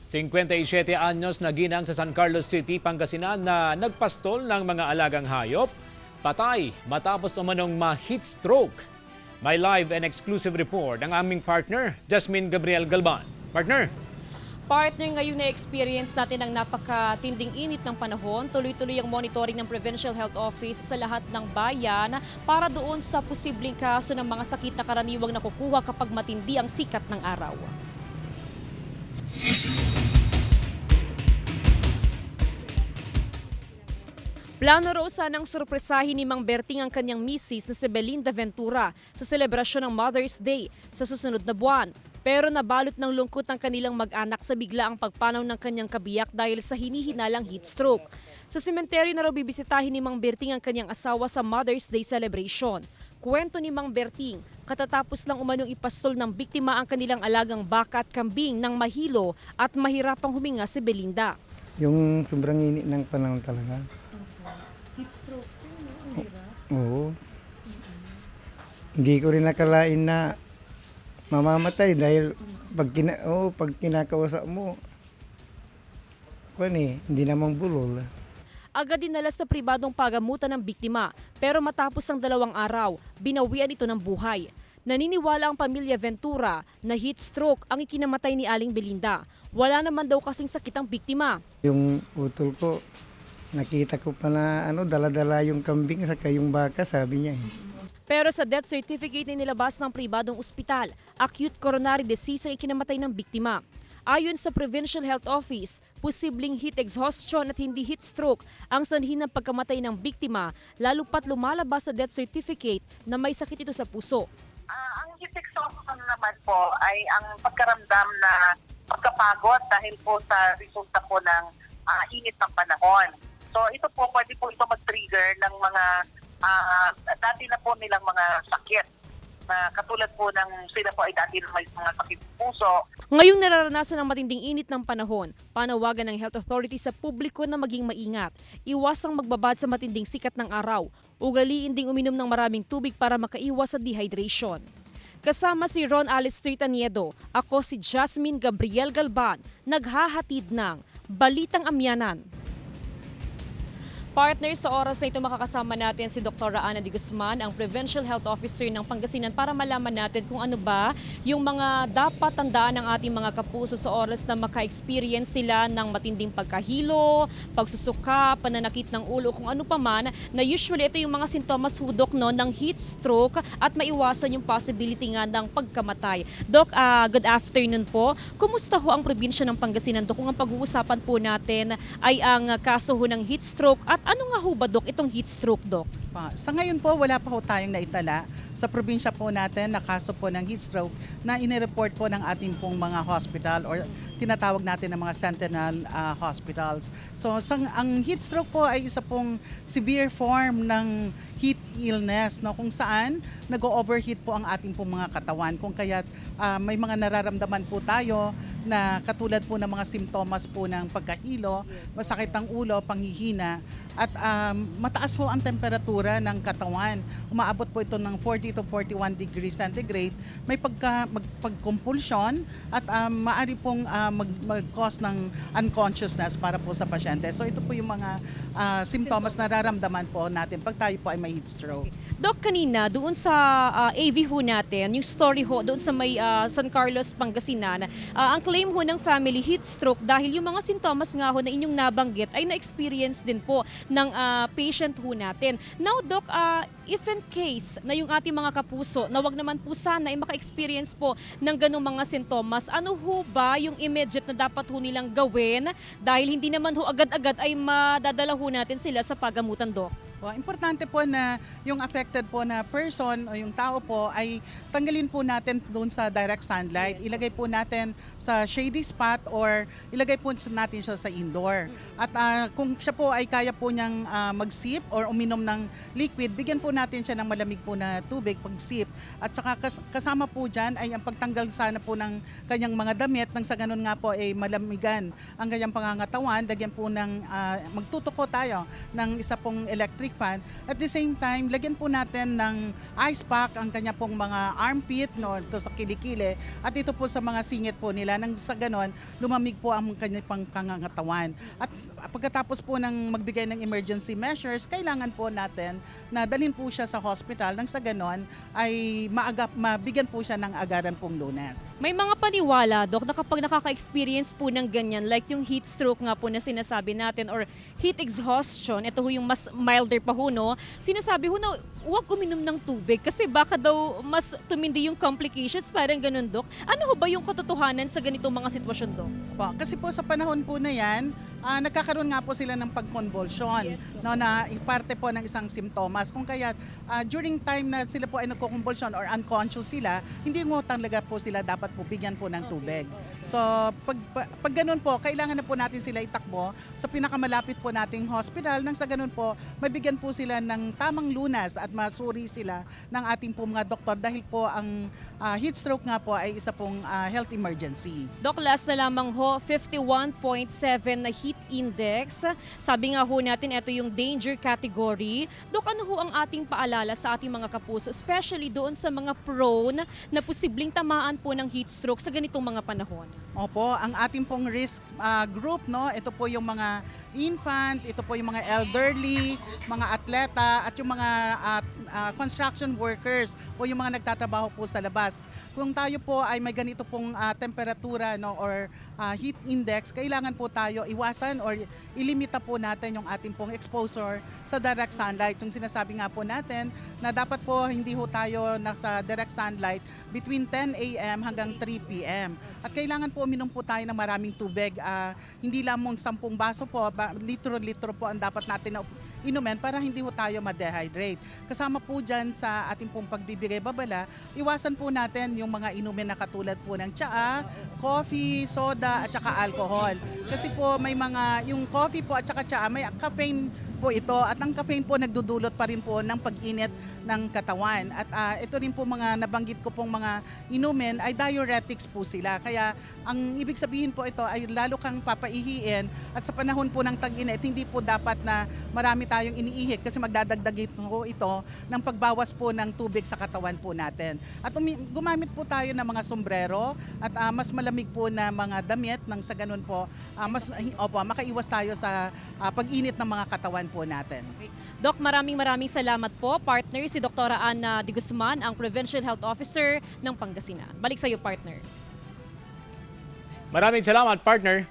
57 anyos na ginang sa San Carlos City, Pangasinan na nagpastol ng mga alagang hayop, patay matapos umanong ma-heat stroke. May live and exclusive report ang aming partner, Jasmine Gabriel Galban. Partner! Partner, ngayon na-experience natin ang napakatinding init ng panahon. Tuloy-tuloy ang monitoring ng Provincial Health Office sa lahat ng bayan para doon sa posibleng kaso ng mga sakit na karaniwang nakukuha kapag matindi ang sikat ng araw. Plano raw sanang sorpresahin ni Mang Berting ang kanyang misis na si Belinda Ventura sa selebrasyon ng Mother's Day sa susunod na buwan. Pero nabalot ng lungkot ang kanilang mag-anak sa biglaang pagpanaw ng kanyang kabiyak dahil sa hinihinalang heat stroke. Sa sementeryo na raw bibisitahin ni Mang Berting ang kanyang asawa sa Mother's Day celebration. Kwento ni Mang Berting, katatapos lang umanong ipastol ng biktima ang kanilang alagang baka at kambing nang mahilo at mahirapang huminga si Belinda. Yung sobrang init ng panahon talaga. Heat stroke, sir, no? Oo. Hindi ko rin nakalain na mamamatay dahil pag kinakausap mo, hindi namang bulol. Agad dinala sa pribadong pagamutan ng biktima, pero matapos ang 2 araw, binawian ito ng buhay. Naniniwala ang pamilya Ventura na heat stroke ang ikinamatay ni Aling Belinda. Wala naman daw kasing sakit ang biktima. Yung utol ko, nakita ko pa na dala-dala yung kambing saka yung baka, sabi niya eh. Pero sa death certificate na nilabas ng pribadong ospital, acute coronary disease ang ikinamatay ng biktima. Ayon sa Provincial Health Office, posibleng heat exhaustion at hindi heat stroke ang sanhi ng pagkamatay ng biktima, lalo pat lumalabas sa death certificate na may sakit ito sa puso. Ang heat exhaustion naman po ay ang pagkaramdam na pagkapagod dahil po sa resulta po ng init ng panahon. So ito po, pwede po ito mag-trigger ng mga dati na po nilang mga sakit. Katulad po ng sila po ay dati na may mga sakit puso. Ngayong nararanasan ang matinding init ng panahon, panawagan ng health authority sa publiko na maging maingat. Iwasang magbabad sa matinding sikat ng araw. Ugaliin ding uminom ng maraming tubig para makaiwas sa dehydration. Kasama si Ron Alistair Taniedo, ako si Jasmine Gabriel Galban, naghahatid ng Balitang Amyanan. Partner, sa oras na ito makakasama natin si Dr. Ana de Guzman, ang Provincial Health Officer ng Pangasinan, para malaman natin kung ano ba yung mga dapat tandaan ng ating mga kapuso sa oras na maka-experience sila ng matinding pagkahilo, pagsusuka, pananakit ng ulo, kung ano pa man, na usually ito yung mga sintomas hudok ng heat stroke at maiwasan yung possibility nga ng pagkamatay. Doc, good afternoon po. Kumusta ho ang probinsya ng Pangasinan, Doc? Kung ang pag-uusapan po natin ay ang kaso ho ng heat stroke, at ano nga ho ba, Doc, itong heat stroke, Doc? Sa ngayon po, wala pa ho tayong naitala sa probinsya po natin na kaso po ng heat stroke na inireport po ng ating pong mga hospital or tinatawag natin ng mga sentinel hospitals. So ang heat stroke po ay isa pong severe form ng heat illness, no, kung saan nag-overheat po ang ating pong mga katawan. Kung kaya may mga nararamdaman po tayo na katulad po ng mga simptomas po ng pagkahilo, masakit ang ulo, panghihina, at mataas po ang temperatura ng katawan. Umaabot po ito ng 40 to 41 degrees centigrade. May pagkompulsyon at maaari pong mag-cause ng unconsciousness para po sa pasyente. So ito po yung mga simptomas na nararamdaman po natin pag tayo po ay may heat stroke. Doc, kanina, doon sa AV ho natin, yung story ho, doon sa may San Carlos, Pangasinan, ang claim ho ng family heat stroke dahil yung mga sintomas nga ho na inyong nabanggit ay na-experience din po ng patient ho natin. Now, Doc, if in case na yung ating mga kapuso na wag naman po sana ay maka-experience po ng ganong mga sintomas, ano ho ba yung immediate na dapat ho nilang gawin dahil hindi naman ho agad-agad ay madadala ho natin sila sa pagamutan, Doc? Well, importante po na yung affected po na person o yung tao po ay tanggalin po natin doon sa direct sunlight. Ilagay po natin sa shady spot or ilagay po natin siya sa indoor. At kung siya po ay kaya po niyang mag-sip or uminom ng liquid, bigyan po natin siya ng malamig po na tubig pag-sip. At saka kasama po dyan ay ang pagtanggal sana po ng kanyang mga damit nang sa ganun nga po ay malamigan ang kanyang pangangatawan. Lagyan po ng magtutuko tayo ng isa pong electric pelvic fan. At the same time, lagyan po natin ng ice pack ang kanya pong mga armpit, no, ito sa kilikili, at ito po sa mga singit po nila. Nang sa ganon, lumamig po ang kanya pang kangangatawan. At pagkatapos po ng magbigay ng emergency measures, kailangan po natin na dalhin po siya sa hospital. Nang sa ganon, ay mabigyan po siya ng agaran pong Lunas. May mga paniwala, Dok, na kapag nakaka-experience po ng ganyan, like yung heat stroke nga po na sinasabi natin or heat exhaustion, ito ho yung mas milder pa ho, no? Sinasabi ho na huwag uminom ng tubig kasi baka daw mas tumindi yung complications, parang ganun, Dok. Ano ho ba yung katotohanan sa ganitong mga sitwasyon, Dok? Kasi po sa panahon po na yan, nagkakaroon nga po sila ng pagconvulsion, Yes, no, na parte po ng isang simptomas. Kung kaya during time na sila po ay nagko-convulsion or unconscious sila, hindi mo talaga po sila dapat po bigyan po ng tubig. So pag ganun po, kailangan na po natin sila itakbo sa pinakamalapit po nating hospital. Nang sa ganun po, mabigyan po sila ng tamang lunas at masuri sila ng ating po mga doktor dahil po ang heat stroke nga po ay isa pong health emergency. Dok, last na lamang ho, 51.7 na heat index. Sabi nga ho natin, ito yung danger category. Dok, ano ho ang ating paalala sa ating mga kapuso, especially doon sa mga prone na posibleng tamaan po ng heat stroke sa ganitong mga panahon? Opo, ang ating pong risk group, no, ito po yung mga infant, ito po yung mga elderly, mga atleta, at yung mga construction workers o yung mga nagtatrabaho po sa labas. Kung tayo po ay may ganito pong temperatura, no, or heat index, kailangan po tayo iwasan or ilimita po natin yung ating pong exposure sa direct sunlight. Yung sinasabi nga po natin na dapat po hindi ho tayo nasa direct sunlight between 10 a.m. hanggang 3 p.m. At kailangan po uminom po tayo ng maraming tubig. Hindi lamang 10 baso po, litro-litro po ang dapat natin na inumin para hindi ho tayo ma-dehydrate. Kasama po dyan sa ating pong pagbibigay babala, iwasan po natin yung mga inumin na katulad po ng tsaa, coffee, soda, at saka alcohol. Kasi po may mga, yung coffee po at saka tsaa, may caffeine po ito at ang caffeine po nagdudulot pa rin po ng pag-init ng katawan. At ito rin po mga nabanggit ko pong mga inumin ay diuretics po sila. Kaya ang ibig sabihin po ito ay lalo kang papaihiin at sa panahon po ng tag-init, hindi po dapat na marami tayong iniihit kasi magdadagdag ito ng pagbawas po ng tubig sa katawan po natin. At gumamit po tayo ng mga sombrero at mas malamig po na mga damit nang sa ganun po makaiwas tayo sa pag-init ng mga katawan po natin. Doc, maraming salamat po. Partner, si Dr. Ana de Guzman, ang Provincial Health Officer ng Pangasinan. Balik sa iyo, partner. Maraming salamat, partner.